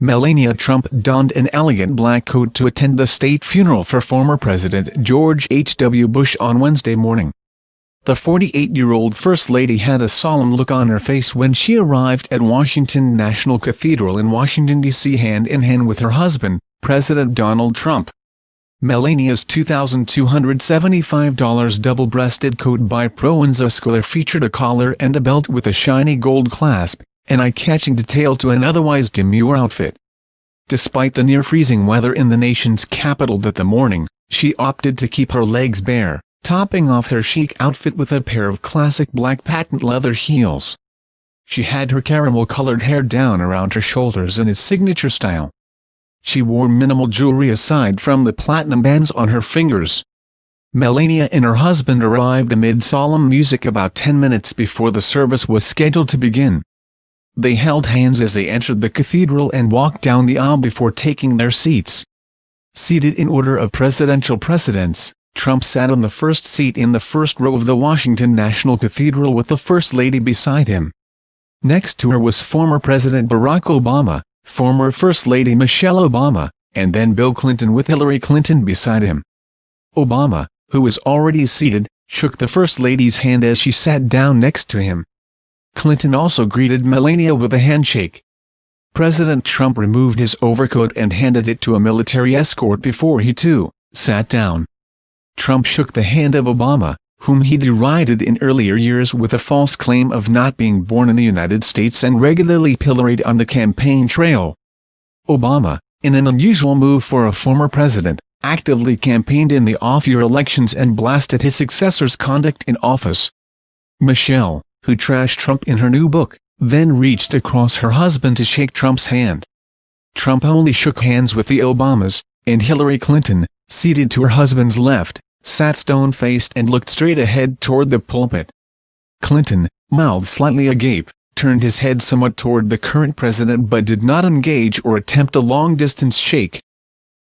Melania Trump donned an elegant black coat to attend the state funeral for former President George H.W. Bush on Wednesday morning. The 48-year-old First Lady had a solemn look on her face when she arrived at Washington National Cathedral in Washington, D.C. hand-in-hand with her husband, President Donald Trump. Melania's $2,275 double-breasted coat by Pro-Enzo featured a collar and a belt with a shiny gold clasp, an eye-catching detail to an otherwise demure outfit. Despite the near-freezing weather in the nation's capital that morning, she opted to keep her legs bare, topping off her chic outfit with a pair of classic black patent leather heels. She had her caramel-colored hair down around her shoulders in its signature style. She wore minimal jewelry aside from the platinum bands on her fingers. Melania and her husband arrived amid solemn music about 10 minutes before the service was scheduled to begin. They held hands as they entered the cathedral and walked down the aisle before taking their seats. Seated in order of presidential precedence, Trump sat on the first seat in the first row of the Washington National Cathedral with the First Lady beside him. Next to her was former President Barack Obama, former First Lady Michelle Obama, and then Bill Clinton with Hillary Clinton beside him. Obama, who was already seated, shook the First Lady's hand as she sat down next to him. Clinton also greeted Melania with a handshake. President Trump removed his overcoat and handed it to a military escort before he too sat down. Trump shook the hand of Obama, whom he derided in earlier years with a false claim of not being born in the United States and regularly pilloried on the campaign trail. Obama, in an unusual move for a former president, actively campaigned in the off-year elections and blasted his successor's conduct in office. Michelle, who trashed Trump in her new book, then reached across her husband to shake Trump's hand. Trump only shook hands with the Obamas, and Hillary Clinton, seated to her husband's left, sat stone-faced and looked straight ahead toward the pulpit. Clinton, mouth slightly agape, turned his head somewhat toward the current president but did not engage or attempt a long-distance shake.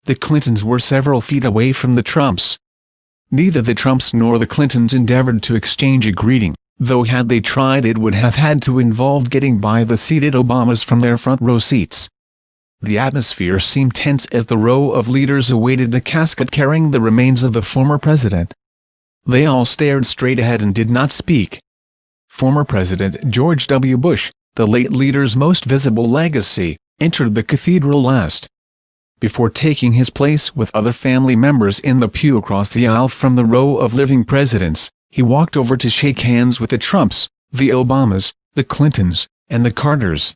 The Clintons were several feet away from the Trumps. Neither the Trumps nor the Clintons endeavored to exchange a greeting, though had they tried it would have had to involve getting by the seated Obamas from their front row seats. The atmosphere seemed tense as the row of leaders awaited the casket carrying the remains of the former president. They all stared straight ahead and did not speak. Former President George W. Bush, the late leader's most visible legacy, entered the cathedral last. Before taking his place with other family members in the pew across the aisle from the row of living presidents, he walked over to shake hands with the Trumps, the Obamas, the Clintons, and the Carters.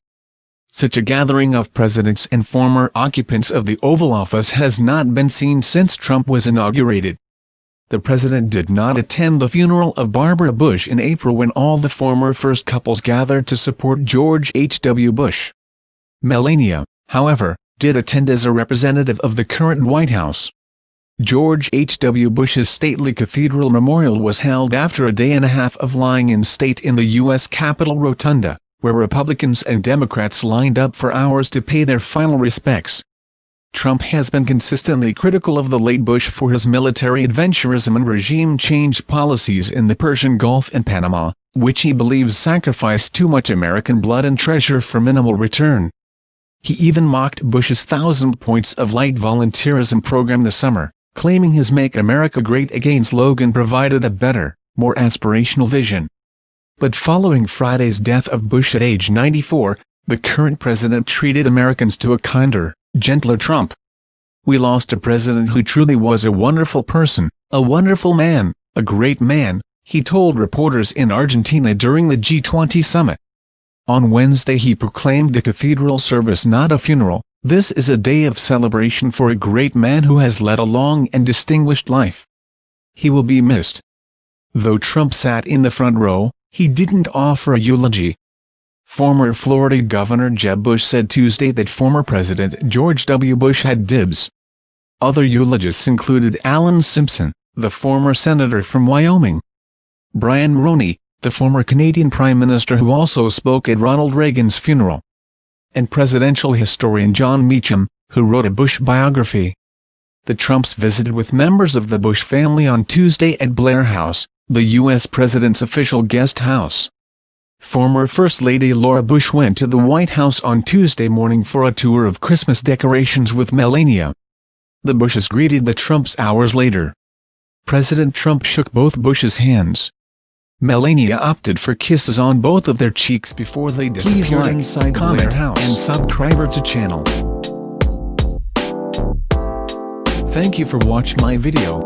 Such a gathering of presidents and former occupants of the Oval Office has not been seen since Trump was inaugurated. The president did not attend the funeral of Barbara Bush in April when all the former first couples gathered to support George H.W. Bush. Melania, however, did attend as a representative of the current White House. George H.W. Bush's stately cathedral memorial was held after a day and a half of lying in state in the U.S. Capitol Rotunda, where Republicans and Democrats lined up for hours to pay their final respects. Trump has been consistently critical of the late Bush for his military adventurism and regime change policies in the Persian Gulf and Panama, which he believes sacrificed too much American blood and treasure for minimal return. He even mocked Bush's 1,000 points of light volunteerism program this summer, claiming his Make America Great Again slogan provided a better, more aspirational vision. But following Friday's death of Bush at age 94, the current president treated Americans to a kinder, gentler Trump. "We lost a president who truly was a wonderful person, a wonderful man, a great man," he told reporters in Argentina during the G20 summit. On Wednesday he proclaimed the cathedral service not a funeral. "This is a day of celebration for a great man who has led a long and distinguished life. He will be missed." Though Trump sat in the front row, he didn't offer a eulogy. Former Florida Governor Jeb Bush said Tuesday that former President George W. Bush had dibs. Other eulogists included Alan Simpson, the former senator from Wyoming; Brian Mulroney, the former Canadian Prime Minister who also spoke at Ronald Reagan's funeral; and presidential historian John Meacham, who wrote a Bush biography. The Trumps visited with members of the Bush family on Tuesday at Blair House, the U.S. president's official guest house. Former First Lady Laura Bush went to the White House on Tuesday morning for a tour of Christmas decorations with Melania. The Bushes greeted the Trumps hours later. President Trump shook both Bush's hands. Melania opted for kisses on both of their cheeks before they disappeared inside the White House. And subscribe to channel. Thank you for watching my video.